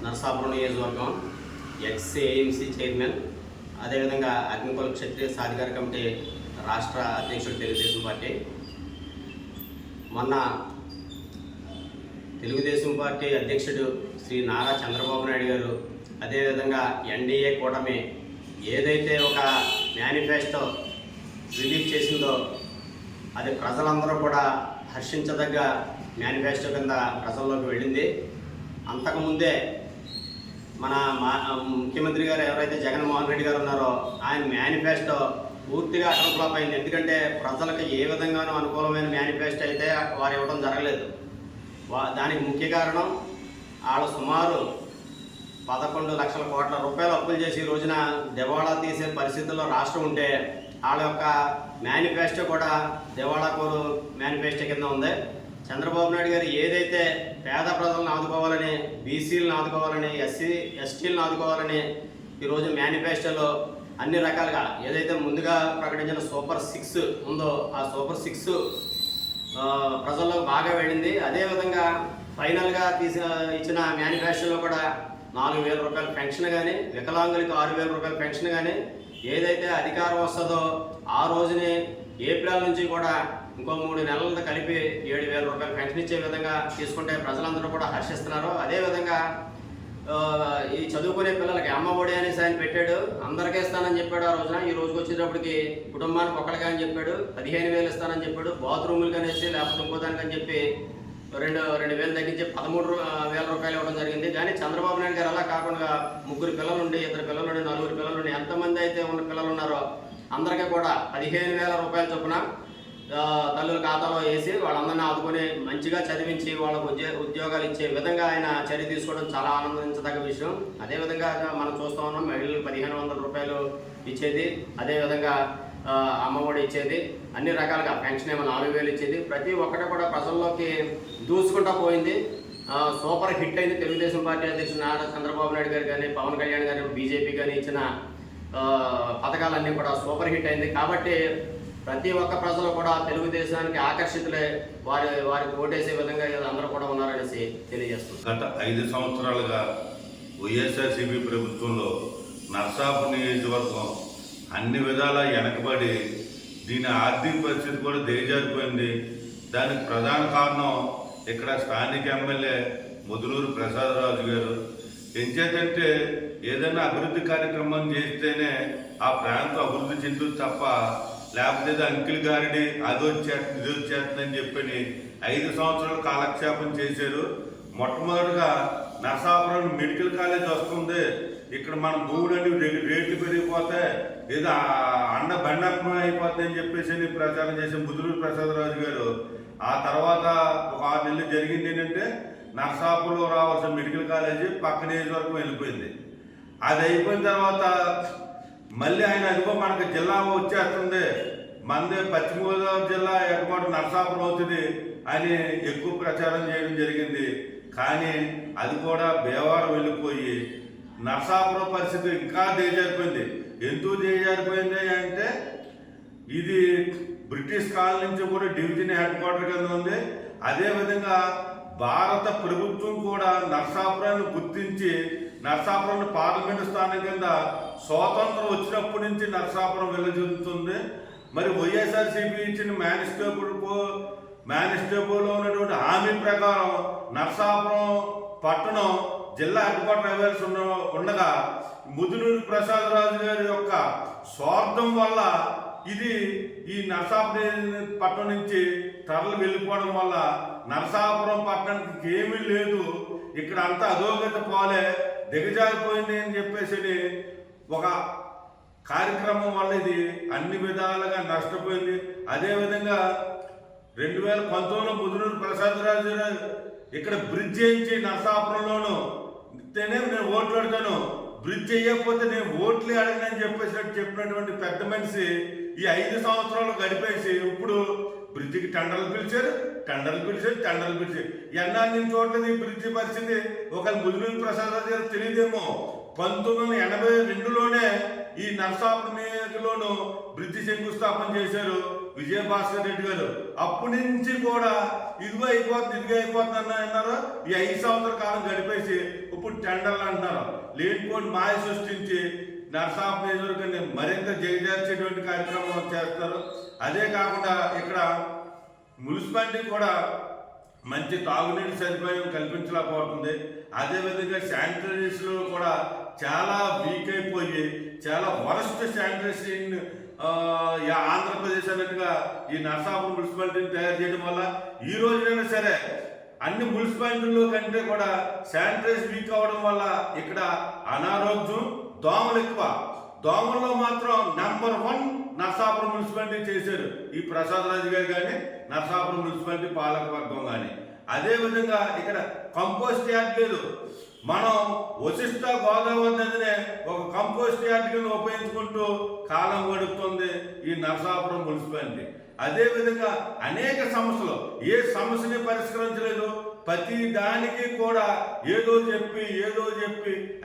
నరసాపురం నియోజకవర్గం ఎక్స్ఏఎంసీ చైర్మన్, అదేవిధంగా అగ్నికుల క్షత్రియ సాధికార కమిటీ రాష్ట్ర అధ్యక్షుడు తెలుగుదేశం పార్టీ. మొన్న తెలుగుదేశం పార్టీ అధ్యక్షుడు శ్రీ నారా చంద్రబాబు నాయుడు గారు, అదేవిధంగా ఎన్డీఏ కూటమి ఏదైతే ఒక మేనిఫెస్టో రిలీజ్ చేసిందో అది ప్రజలందరూ కూడా హర్షించదగ్గ మేనిఫెస్టో కింద ప్రజల్లోకి వెళ్ళింది. అంతకుముందే మన ముఖ్యమంత్రి గారు ఎవరైతే జగన్మోహన్ రెడ్డి గారు ఉన్నారో ఆయన మేనిఫెస్టో పూర్తిగా అటల్ అయింది. ఎందుకంటే ప్రజలకు ఏ విధంగానూ అనుకూలమైన మేనిఫెస్టో అయితే వారు ఇవ్వడం జరగలేదు. దానికి ముఖ్య కారణం వాళ్ళు సుమారు 11 లక్షల కోట్ల రూపాయలు అప్పులు చేసి ఈ రోజున దివాళా తీసే పరిస్థితుల్లో రాష్ట్రం ఉంటే వాళ్ళ యొక్క మేనిఫెస్టో కూడా దివాళాకోరు మేనిఫెస్టో కింద ఉంది. చంద్రబాబు నాయుడు గారు ఏదైతే పేద ప్రజలను ఆదుకోవాలని, బీసీలను ఆదుకోవాలని, ఎస్టీలను ఆదుకోవాలని ఈరోజు మేనిఫెస్టోలో అన్ని రకాలుగా ఏదైతే ముందుగా ప్రకటించిన సూపర్ 6 ఉందో ఆ సూపర్ 6 ప్రజల్లో బాగా వెళ్ళింది. అదేవిధంగా ఫైనల్గా ఇచ్చిన మేనిఫెస్టోలో కూడా 4,000 రూపాయల పెన్షన్ కానీ, వికలాంగులకి 6,000 రూపాయల పెన్షన్ కానీ, ఏదైతే అధికారం వస్తుందో ఆ రోజుని ఏప్రిల్ నుంచి కూడా ఇంకో 3 నెలలతో కలిపి 7,000 రూపాయలు పెన్షన్ ఇచ్చే విధంగా తీసుకుంటే ప్రజలందరూ కూడా హర్షిస్తున్నారు. అదేవిధంగా ఈ చదువుకునే పిల్లలకి అమ్మ ఒడి అనేసి ఆయన పెట్టాడు, అందరికీ ఇస్తానని చెప్పాడు. ఆ రోజున ఈ రోజుకి వచ్చేటప్పటికి కుటుంబానికి ఒక్కడిగా అని చెప్పాడు, 15,000 ఇస్తానని చెప్పాడు. బాత్రూములకి అనేసి లేకపోతే ఇంకో దానికని చెప్పి 2,000 తగ్గించి 13,000 రూపాయలు ఇవ్వడం జరిగింది. కానీ చంద్రబాబు నాయుడు గారు అలా కాకుండా 3 పిల్లలుండి, 2 పిల్లలుండి, 4 పిల్లలుండి, ఎంతమంది అయితే ఉన్న పిల్లలు ఉన్నారో అందరికీ కూడా 15,000 రూపాయల చొప్పున తల్లుల ఖాతాలో వేసి వాళ్ళందరినీ ఆదుకొని మంచిగా చదివించి వాళ్ళకు ఉద్యోగాలు ఇచ్చే విధంగా ఆయన చర్య తీసుకోవడం చాలా ఆనందించదగ్గ విషయం. అదేవిధంగా మనం చూస్తూ ఉన్నాం, మహిళలకు 1,500 రూపాయలు ఇచ్చేది, అదేవిధంగా అమ్మఒడి ఇచ్చేది, అన్ని రకాలుగా పెన్షన్ ఏమో 4,000 ఇచ్చేది. ప్రతి ఒక్కటి కూడా ప్రజల్లోకి దూసుకుంటూ పోయింది. సూపర్ హిట్ అయింది. తెలుగుదేశం పార్టీ అధ్యక్షుడు నారా చంద్రబాబు నాయుడు గారు కానీ, పవన్ కళ్యాణ్ గారు, బీజేపీ కానీ ఇచ్చిన పథకాలన్నీ కూడా సూపర్ హిట్ అయింది. కాబట్టి ప్రతి ఒక్క ప్రజలు కూడా తెలుగుదేశానికి ఆకర్షితులే వారికి ఓటేసే విధంగా అందరూ కూడా ఉన్నారనేసి తెలియజేస్తున్నారు. గత 5 సంవత్సరాలుగా వైఎస్ఆర్సీపీ ప్రభుత్వంలో నరసాపురం నియోజకవర్గం అన్ని విధాలా వెనకబడి దీని ఆర్థిక పరిస్థితి కూడా దిగజారిపోయింది. దానికి ప్రధాన కారణం ఇక్కడ స్థానిక ఎమ్మెల్యే ముదునూరు ప్రసాదరాజు గారు. ఎంచేతంటే ఏదైనా అభివృద్ధి కార్యక్రమం చేస్తేనే ఆ ప్రాంతం అభివృద్ధి చెందుతుంది తప్ప లేకపోతే అంకిల్ గారిని అది వచ్చేస్తుంది ఇది వచ్చేస్తుందని చెప్పని 5 సంవత్సరాలు కాలక్షేపం చేశారు. మొట్టమొదటిగా నరసాపురం మెడికల్ కాలేజ్ వస్తుంది, ఇక్కడ మన భూములన్నీ రేట్లు పెరిగిపోతే ఏదో బండప్పం అయిపోతాయని చెప్పేసి ప్రచారం చేసే ముదునూరు ప్రసాదరాజు గారు. ఆ తర్వాత ఒక 6 నెలలు జరిగింది ఏంటంటే నరసాపురంలో రావాల్సిన మెడికల్ కాలేజీ పక్క నియోజకవర్గం వెళ్ళిపోయింది. అది అయిపోయిన తర్వాత మళ్ళీ ఆయన అదిగో మనకు జిల్లా వచ్చేస్తుంది, మనది పశ్చిమ గోదావరి జిల్లా ఎక్కమాట నరసాపురం అవుతుంది అని ఎక్కువ ప్రచారం చేయడం జరిగింది. కానీ అది కూడా బేవారం వెళ్ళిపోయి నరసాపురం పరిస్థితి ఇంకా దిగజారిపోయింది. ఎందుకు దిగజారిపోయింది అంటే ఇది బ్రిటిష్ కాలం నుంచి కూడా డివిజన్ హెడ్ క్వార్టర్ కింద ఉంది. అదేవిధంగా భారత ప్రభుత్వం కూడా నరసాపురాన్ని గుర్తించి నరసాపురం పార్లమెంటు స్థానం కింద స్వాతంత్రం వచ్చినప్పటి నుంచి నరసాపురం వెళ్ళజరుగుతుంది. మరి వైఎస్ఆర్సీపీ ఇచ్చిన మేనిఫెస్టోలో ఉన్నటువంటి హామీ ప్రకారం నరసాపురం పట్టణం జిల్లా హెడ్ క్వార్టర్ అవ్వాల్సి ఉండగా ముదునూరు ప్రసాదరాజు గారి యొక్క స్వార్థం వల్ల ఇది ఈ నరసాపురం పట్టణం నుంచి తరలి వెళ్ళిపోవడం వల్ల నరసాపురం పట్టణానికి ఏమీ లేదు, ఇక్కడ అంతా అధోగతి పోలే దిగజారిపోయింది అని చెప్పేసి ఒక కార్యక్రమం వల్ల ఇది అన్ని విధాలుగా నష్టపోయింది. అదేవిధంగా 2019లో ముదునూరు ప్రసాదరాజు ఇక్కడ బ్రిడ్జ్ చేయించి నరసాపురంలోను నేను ఓట్లు అడతాను, బ్రిడ్జ్ చేయకపోతే నేను ఓట్లే అడగనని చెప్పినటువంటి పెద్ద మనిషి ఈ 5 సంవత్సరాలు గడిపేసి ఇప్పుడు బ్రిడ్జికి టెండర్లు పిలిచారు. ఎన్నాళ్ళ నుంచి చూడలేదు ఈ బ్రిడ్జి పరిస్థితి. ఒక ముదునూరు ప్రసాదరాజు గారు తెలియదేమో, 1982లోనే ఈ నరసాపురం నియోజకవర్గంలోనూ బ్రిడ్జి శంకుస్థాపన చేశారు. విజయభాస్కర్ రెడ్డి గారు అప్పటి నుంచి కూడా ఇదిగో అయిపోతుంది ఇదిగో అయిపోతుంది అన్నారు. ఈ 5 సంవత్సరాల కాలం గడిపేసి ఇప్పుడు టెండర్లు అంటున్నారు. లేనిపోని మాయ సృష్టించి నర్సాపు నియోజకవర్గాన్ని మరింత జయజార్చేటువంటి కార్యక్రమం చేస్తారు. అదే కాకుండా ఇక్కడ మున్సిపాలిటీ కూడా మంచి తాగునీటి సదుపాయం కల్పించలేకపోతుంది. అదేవిధంగా శానిటరీస్లో కూడా చాలా వీక్ అయిపోయి చాలా వరస్ట్ శానిటేషన్ ఆంధ్రప్రదేశ్ అన్నట్టుగా ఈ నర్సాపురం మున్సిపాలిటీని తయారు చేయడం వల్ల ఈ రోజునైనా సరే అన్ని మున్సిపాలిటీల్లో కంటే కూడా శానిటైజ్ వీక్ అవడం వల్ల ఇక్కడ అనారోగ్యం, దోమలు ఎక్కువ. దోమల్లో మాత్రం నెంబర్ 1 నర్సాపురం మున్సిపాలిటీ చేశారు ఈ ప్రసాద్ రాజు గారు కానీ నర్సాపురం మున్సిపాలిటీ పాలకవర్గం కానీ. అదేవిధంగా ఇక్కడ కంపోస్ట్ యార్డ్ లేదు. మనం వశిష్ట గోదావరి నదినే ఒక కంపోస్ట్ యార్డ్ కింద ఉపయోగించుకుంటూ కాలం గడుపుతుంది ఈ నర్సాపురం మున్సిపాలిటీ. అదేవిధంగా అనేక సమస్యలు ఏ సమస్యని పరిష్కరించలేదు. ప్రతి దానికి కూడా ఏదో చెప్పి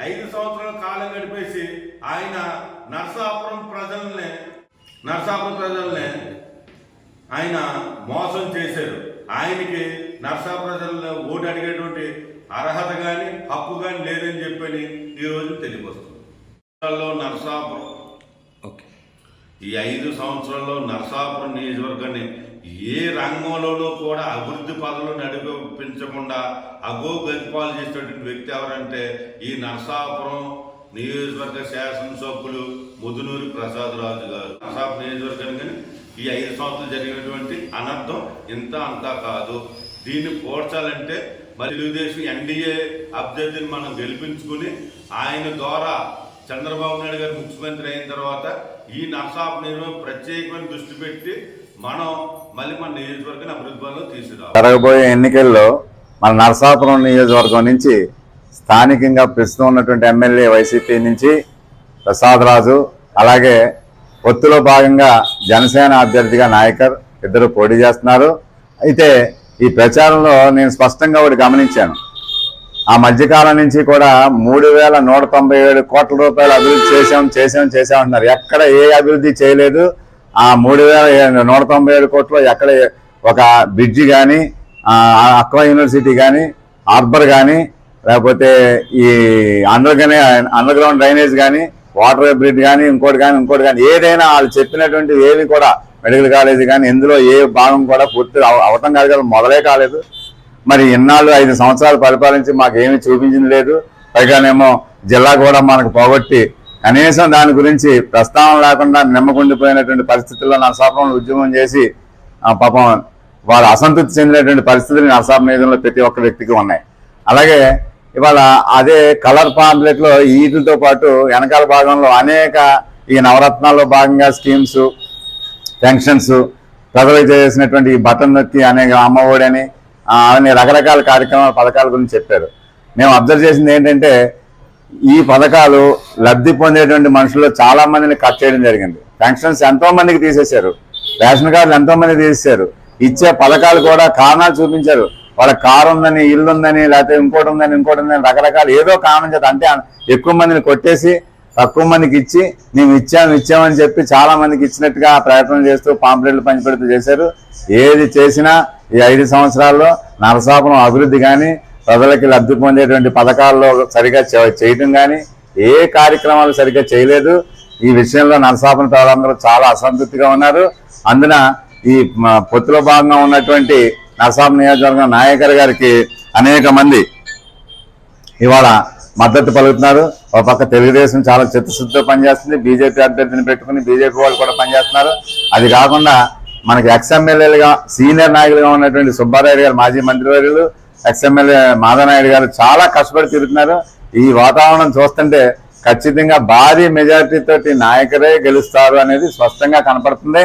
5 సంవత్సరాల కాలం గడిపేసి ఆయన నర్సాపురం ప్రజల్ని ఆయన మోసం చేశారు. ఆయనకి నర్సాపురం ప్రజల్లో ఓటు అడిగేటువంటి అర్హత కానీ హక్కు కానీ లేదని చెప్పని ఈరోజు తెలియవస్తుంది. నర్సాపురం ఈ 5 సంవత్సరాల్లో నర్సాపురం నియోజకవర్గాన్ని ఏ రంగంలోనూ కూడా అభివృద్ధి పదవులు నడిపించకుండా అగోగతిపాలు చేసినటువంటి వ్యక్తి ఎవరంటే ఈ నర్సాపురం నియోజకవర్గ శాసనసభ్యులు ముదునూరి ప్రసాద్ రాజు గారు. నర్సాపురం నియోజకవర్గాన్ని కానీ ఈ 5 సంవత్సరాలు జరిగినటువంటి అనర్థం ఇంత అంతా కాదు. దీన్ని పోడ్చాలంటే మరి తెలుగుదేశం ఎన్డీఏ అభ్యర్థిని మనం గెలిపించుకుని ఆయన ద్వారా చంద్రబాబు నాయుడు గారు ముఖ్యమంత్రి అయిన తర్వాత ఈ నర్సాపురం నియోజకవర్గం ప్రత్యేకమైన దృష్టి పెట్టి మనం మళ్ళీ మన నియోజకవర్గాన్ని అభివృద్ధి పనులు తీసుకురావాలి. జరగబోయే ఎన్నికల్లో మన నర్సాపురం నియోజకవర్గం నుంచి స్థానికంగా ప్రస్తుతం ఉన్నటువంటి ఎమ్మెల్యే వైసీపీ నుంచి ప్రసాద్ రాజు, అలాగే పొత్తులో భాగంగా జనసేన అభ్యర్థిగా నాయకర్ ఇద్దరు పోటీ చేస్తున్నారు. అయితే ఈ ప్రచారంలో నేను స్పష్టంగా ఒకటి గమనించాను. ఆ మధ్యకాలం నుంచి కూడా 3,197 కోట్ల రూపాయలు అభివృద్ధి చేశాం అంటున్నారు. ఎక్కడ ఏ అభివృద్ధి చేయలేదు. ఆ 3,197 కోట్లు ఎక్కడ ఒక బ్రిడ్జి కానీ, అక్వా యూనివర్సిటీ కానీ, హార్బర్ కానీ, లేకపోతే ఈ అండర్ గ్రౌండ్ డ్రైనేజ్ కానీ, వాటర్ బ్రిడ్జ్ కానీ, ఇంకోటి కానీ ఏదైనా వాళ్ళు చెప్పినటువంటి ఏవి కూడా మెడికల్ కాలేజీ కానీ ఇందులో ఏ భాగం కూడా పూర్తి అవటం కాదు కదా, మొదలే కాలేదు. మరి ఇన్నాళ్ళు 5 సంవత్సరాలు పరిపాలించి మాకేమీ చూపించింది లేదు. పైగానేమో జిల్లా కూడా మనకు పోగొట్టి కనీసం దాని గురించి ప్రస్తావన లేకుండా నిమ్మకుండిపోయినటువంటి పరిస్థితుల్లో నర్సాపురంలో ఉద్యమం చేసి పాపం వారు అసంతృప్తి చెందినటువంటి పరిస్థితులు నర్సాపురం నియోజకవర్గంలో ప్రతి ఒక్క వ్యక్తికి ఉన్నాయి. అలాగే ఇవాళ అదే కలర్ పాంప్లెట్ లో వీటితో పాటు వెనకాల భాగంలో అనేక ఈ నవరత్నాల్లో భాగంగా స్కీమ్స్, పెన్షన్స్, ప్రజలకు చేసినటువంటి బటన్ నొక్కి అనేక అమ్మఒడి అని అనే రకరకాల కార్యక్రమాల పథకాల గురించి చెప్పారు. మేము అబ్జర్వ్ చేసింది ఏంటంటే ఈ పథకాలు లబ్ధి పొందేటువంటి మనుషుల్లో చాలా మందిని కట్ చేయడం జరిగింది. పెన్షన్స్ ఎంతో మందికి తీసేశారు, రేషన్ కార్డులు ఎంతో మందికి తీసేశారు. ఇచ్చే పథకాలు కూడా కారణాలు చూపించారు. వాళ్ళ కారు ఉందని, ఇల్లు ఉందని, లేకపోతే ఇంకోటి ఉందని రకరకాలు ఏదో కారణం చేత అంటే ఎక్కువ మందిని కొట్టేసి తక్కువ మందికి ఇచ్చి మేము ఇచ్చామని చెప్పి చాలా మందికి ఇచ్చినట్టుగా ప్రయత్నం చేస్తూ పాంప్లెట్లు పంచిపెడుతూ చేశారు. ఏది చేసినా ఈ 5 సంవత్సరాల్లో నరసాపురం అభివృద్ధి కానీ, ప్రజలకి లబ్ధి పొందేటువంటి పథకాల్లో సరిగా చేయటం కానీ ఏ కార్యక్రమాలు సరిగ్గా చేయలేదు. ఈ విషయంలో నరసాపురం ప్రజలందరూ చాలా అసంతృప్తిగా ఉన్నారు. అందున ఈ పొత్తులో భాగంగా ఉన్నటువంటి నరసాపురం నియోజకవర్గం నాయకర్ గారికి అనేక మంది ఇవాళ మద్దతు పలుకుతున్నారు. ఒక పక్క తెలుగుదేశం చాలా చిత్తశుద్ధితో పనిచేస్తుంది, బీజేపీ అభ్యర్థిని పెట్టుకుని బీజేపీ వాళ్ళు కూడా పనిచేస్తున్నారు. అది కాకుండా మనకి ఎక్స్ఎమ్మెల్యేలుగా సీనియర్ నాయకులుగా ఉన్నటువంటి సుబ్బారాయుడు గారు, మాజీ మంత్రివర్యులు, ఎక్స్ఎమ్మెల్యే మాధవనాయుడు గారు చాలా కష్టపడి తిరుగుతున్నారు. ఈ వాతావరణం చూస్తుంటే ఖచ్చితంగా భారీ మెజారిటీ తోటి నాయకులే గెలుస్తారు అనేది స్పష్టంగా కనపడుతుంది.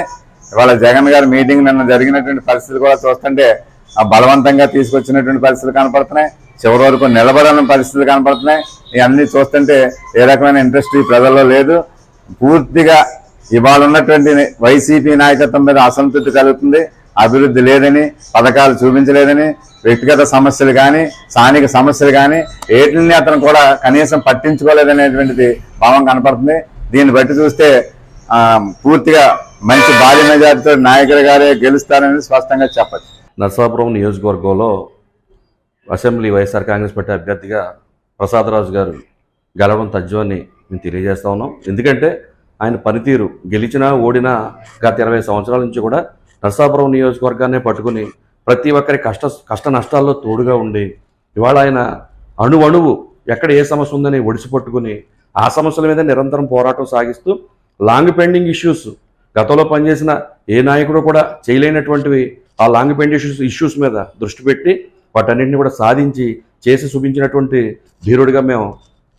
ఇవాళ జగన్ గారి మీటింగ్ నిన్న జరిగినటువంటి పరిస్థితులు కూడా చూస్తుంటే బలవంతంగా తీసుకొచ్చినటువంటి పరిస్థితులు కనపడుతున్నాయి. చివరి వరకు నిలబడని పరిస్థితులు కనపడుతున్నాయి. ఇవన్నీ చూస్తుంటే ఏ రకమైన ఇంట్రెస్ట్ ఈ ప్రజల్లో లేదు. పూర్తిగా ఇవాళ ఉన్నటువంటి వైసీపీ నాయకత్వం మీద అసంతృప్తి కలుగుతుంది. అభివృద్ధి లేదని, పథకాలు చూపించలేదని, వ్యక్తిగత సమస్యలు కానీ, స్థానిక సమస్యలు కానీ ఏటిని అతను కూడా కనీసం పట్టించుకోలేదనేటువంటిది భావం కనపడుతుంది. దీన్ని బట్టి చూస్తే పూర్తిగా మంచి భారీ మెజార్టీతో నాయకులు గారే గెలుస్తారని స్పష్టంగా చెప్పచ్చు. నరసాపురం నియోజకవర్గంలో అసెంబ్లీ వైఎస్ఆర్ కాంగ్రెస్ పార్టీ అభ్యర్థిగా ప్రసాదరాజు గారు గెలవడం తథ్యమని మేము తెలియజేస్తా ఉన్నాం. ఎందుకంటే ఆయన పనితీరు గెలిచినా ఓడినా గత 20 సంవత్సరాల నుంచి కూడా నరసాపురం నియోజకవర్గాన్ని పట్టుకుని ప్రతి ఒక్కరి కష్ట నష్టాల్లో తోడుగా ఉండి ఇవాళ ఆయన అణువు ఎక్కడ ఏ సమస్య ఉందని ఒడిసి పట్టుకుని ఆ సమస్యల మీద నిరంతరం పోరాటం సాగిస్తూ లాంగ్ పెండింగ్ ఇష్యూస్ గతంలో పనిచేసిన ఏ నాయకుడు కూడా చేయలేనటువంటివి ఆ లాంగ్ పెండింగ్ ఇష్యూస్ మీద దృష్టి పెట్టి వాటన్నింటినీ కూడా సాధించి చేసి చూపించినటువంటి ధీరుడిగా మేము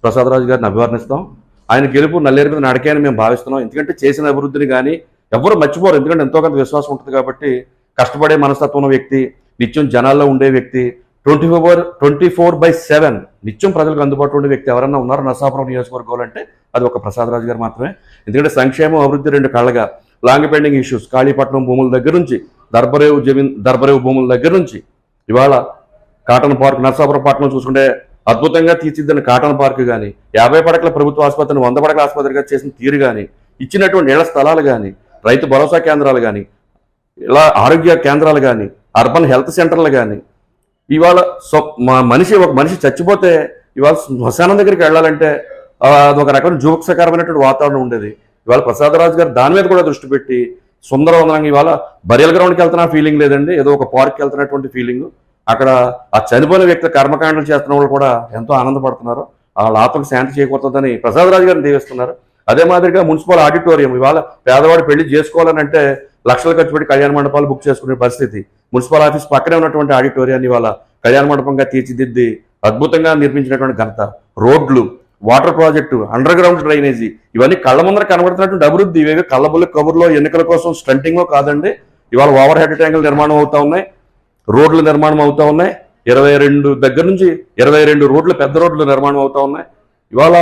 ప్రసాదరాజు గారిని అభివర్ణిస్తాం. ఆయన గెలుపు నల్లేరు మీద నడకే అని మేము భావిస్తున్నాం. ఎందుకంటే చేసిన అభివృద్ధిని కానీ ఎవ్వరూ మర్చిపోరు. ఎందుకంటే ఎంతో కొంత విశ్వాసం ఉంటుంది కాబట్టి కష్టపడే మనస్తత్వం ఉన్న వ్యక్తి, నిత్యం జనాల్లో ఉండే వ్యక్తి, 24/7 నిత్యం ప్రజలకు అందుబాటులో ఉండే వ్యక్తి ఎవరన్నా ఉన్నారు నరసాపురం నియోజకవర్గంలో అంటే అది ఒక ప్రసాదరాజు గారు మాత్రమే. ఎందుకంటే సంక్షేమం అభివృద్ధి రెండు కళ్ళగా లాంగ్ పెండింగ్ ఇష్యూస్ కాళీపట్నం భూముల దగ్గర నుంచి దర్బరేవు భూముల దగ్గర నుంచి ఇవాళ కాటన్ పార్క్ నరసాపురం పట్టణం చూసుకుంటే అద్భుతంగా తీర్చిదిద్దిన కాటన్ పార్క్ కానీ 50 పడకల ప్రభుత్వ ఆసుపత్రిని 100 పడకల ఆసుపత్రిగా చేసిన తీరు కానీ ఇచ్చినటువంటి ఇళ్ల స్థలాలు కానీ రైతు భరోసా కేంద్రాలు కానీ ఇలా ఆరోగ్య కేంద్రాలు కానీ అర్బన్ హెల్త్ సెంటర్లు కానీ ఇవాళ ఒక మనిషి చచ్చిపోతే ఇవాళ శ్మశానం దగ్గరికి వెళ్ళాలంటే అది ఒక రకమైన జుగుప్సకరమైనటువంటి వాతావరణం ఉండేది. ఇవాళ ప్రసాదరాజు గారు దాని మీద కూడా దృష్టి పెట్టి సుందరవందనంగా ఇవాళ బరియల్ గ్రౌండ్కి వెళ్తున్న ఫీలింగ్ లేదండి, ఏదో ఒక పార్క్కి వెళ్తున్నటువంటి ఫీలింగ్. అక్కడ ఆ చనిపోయిన వ్యక్తి కర్మకాండలు చేస్తున్న వాళ్ళు కూడా ఎంతో ఆనందపడుతున్నారు. వాళ్ళ ఆత్మకు శాంతి చేకూరుతుందని ప్రసాదరాజు గారిని దీవిస్తున్నారు. అదే మాదిరిగా మున్సిపల్ ఆడిటోరియం ఇవాళ పేదవాడు పెళ్లి చేసుకోవాలని అంటే లక్షలు ఖర్చు పెట్టి కళ్యాణ మండపాలు బుక్ చేసుకునే పరిస్థితి. మున్సిపల్ ఆఫీస్ పక్కనే ఉన్నటువంటి ఆడిటోరియాన్ని ఇవాళ కళ్యాణ మండపంగా తీర్చిదిద్ది అద్భుతంగా నిర్మించినటువంటి ఘనత. రోడ్లు, water project, under ground drainage ఇవన్నీ కళ్ళ ముందర కనబడుతున్నటువంటి అభివృద్ధి. ఇవేవి కళ్ళబుల్లి కబుర్లో ఎన్నికల కోసం స్టంటింగో కాదండి. ఇవాళ ఓవర్ హెడ్ ట్యాంకుల నిర్మాణం అవుతా ఉన్నాయి, రోడ్ల నిర్మాణం అవుతా ఉన్నాయి. 22 దగ్గర నుంచి 22 రోడ్లు పెద్ద రోడ్లు నిర్మాణం అవుతా ఉన్నాయి. ఇవాళ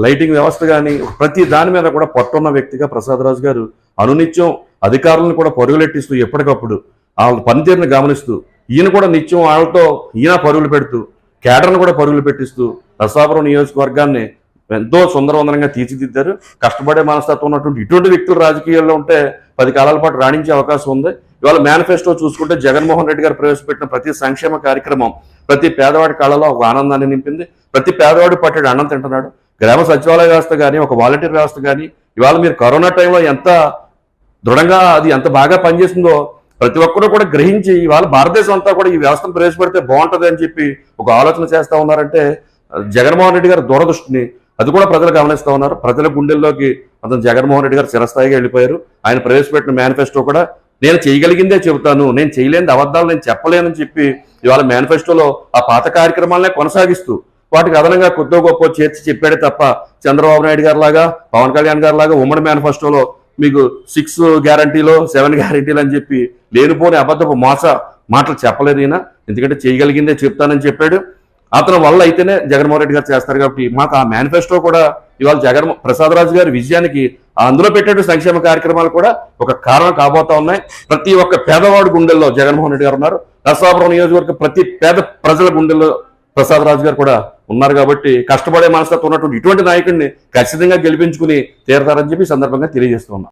లైటింగ్ వ్యవస్థ కానీ ప్రతి దాని మీద కూడా పట్టున్న వ్యక్తిగా ప్రసాదరాజు గారు అనునిత్యం అధికారులను కూడా పరుగులెట్టిస్తూ ఎప్పటికప్పుడు వాళ్ళ పనితీరుని గమనిస్తూ ఈయన కూడా నిత్యం వాళ్ళతో ఈయన పరుగులు పెడుతూ కేడర్ను కూడా పరుగులు పెట్టిస్తూ నరసాపురం నియోజకవర్గాన్ని ఎంతో సుందరవందనంగా తీర్చిదిద్దారు. కష్టపడే మనస్తత్వం ఉన్నటువంటి ఇటువంటి వ్యక్తులు రాజకీయాల్లో ఉంటే 10 కాలాల పాటు రాణించే అవకాశం ఉంది. ఇవాళ మేనిఫెస్టో చూసుకుంటే జగన్మోహన్ రెడ్డి గారు ప్రవేశపెట్టిన ప్రతి సంక్షేమ కార్యక్రమం ప్రతి పేదవాడి కళలో ఒక ఆనందాన్ని నింపింది. ప్రతి పేదవాడు పట్టేడు అన్నం తింటున్నాడు. గ్రామ సచివాలయ వ్యవస్థ కానీ ఒక వాలంటీర్ వ్యవస్థ కానీ ఇవాళ మీరు కరోనా టైంలో ఎంత దృఢంగా అది ఎంత బాగా పనిచేస్తుందో ప్రతి ఒక్కరూ కూడా గ్రహించి ఇవాళ భారతదేశం అంతా కూడా ఈ వ్యవస్థను ప్రవేశపెడితే బాగుంటుంది అని చెప్పి ఒక ఆలోచన చేస్తూ ఉన్నారంటే జగన్మోహన్ రెడ్డి గారి దూరదృష్టిని అది కూడా ప్రజలు గమనిస్తూ ఉన్నారు. ప్రజల గుండెల్లోకి అతను జగన్మోహన్ రెడ్డి గారు చిరస్థాయిగా వెళ్ళిపోయారు. ఆయన ప్రవేశపెట్టిన మేనిఫెస్టో కూడా నేను చేయగలిగిందే చెబుతాను, నేను చేయలేని అబద్ధాలు నేను చెప్పలేనని చెప్పి ఇవాళ మేనిఫెస్టోలో ఆ పాత కార్యక్రమాలనే కొనసాగిస్తూ వాటికి అదనంగా కొద్దో గొప్ప చేర్చి చెప్పాడే తప్ప చంద్రబాబు నాయుడు గారి లాగా పవన్ కళ్యాణ్ గారి లాగా ఉమ్మడి మేనిఫెస్టోలో మీకు 6 గ్యారంటీలో 7 గ్యారంటీలు అని చెప్పి లేనిపోని అబద్ధపు మాటలు చెప్పలేదు ఈయన. ఎందుకంటే చేయగలిగిందే చెప్తానని చెప్పాడు. అతని వల్ల అయితేనే జగన్మోహన్ రెడ్డి గారు చేస్తారు కాబట్టి మాకు ఆ మేనిఫెస్టో కూడా ఇవాళ ప్రసాదరాజు గారి విజయానికి అందులో పెట్టే సంక్షేమ కార్యక్రమాలు కూడా ఒక కారణం కాబోతా ఉన్నాయి. ప్రతి ఒక్క పేదవాడి గుండెల్లో జగన్మోహన్ రెడ్డి గారు ఉన్నారు. నరసాపురం నియోజకవర్గ ప్రతి పేద ప్రజల గుండెల్లో ప్రసాదరాజు గారు కూడా ఉన్నారు. కాబట్టి కష్టపడే మనస్తత్వం ఉన్నటువంటి ఇటువంటి నాయకుడిని ఖచ్చితంగా గెలిపించుకుని తీరతారని చెప్పి సందర్భంగా తెలియజేస్తూ ఉన్నాం.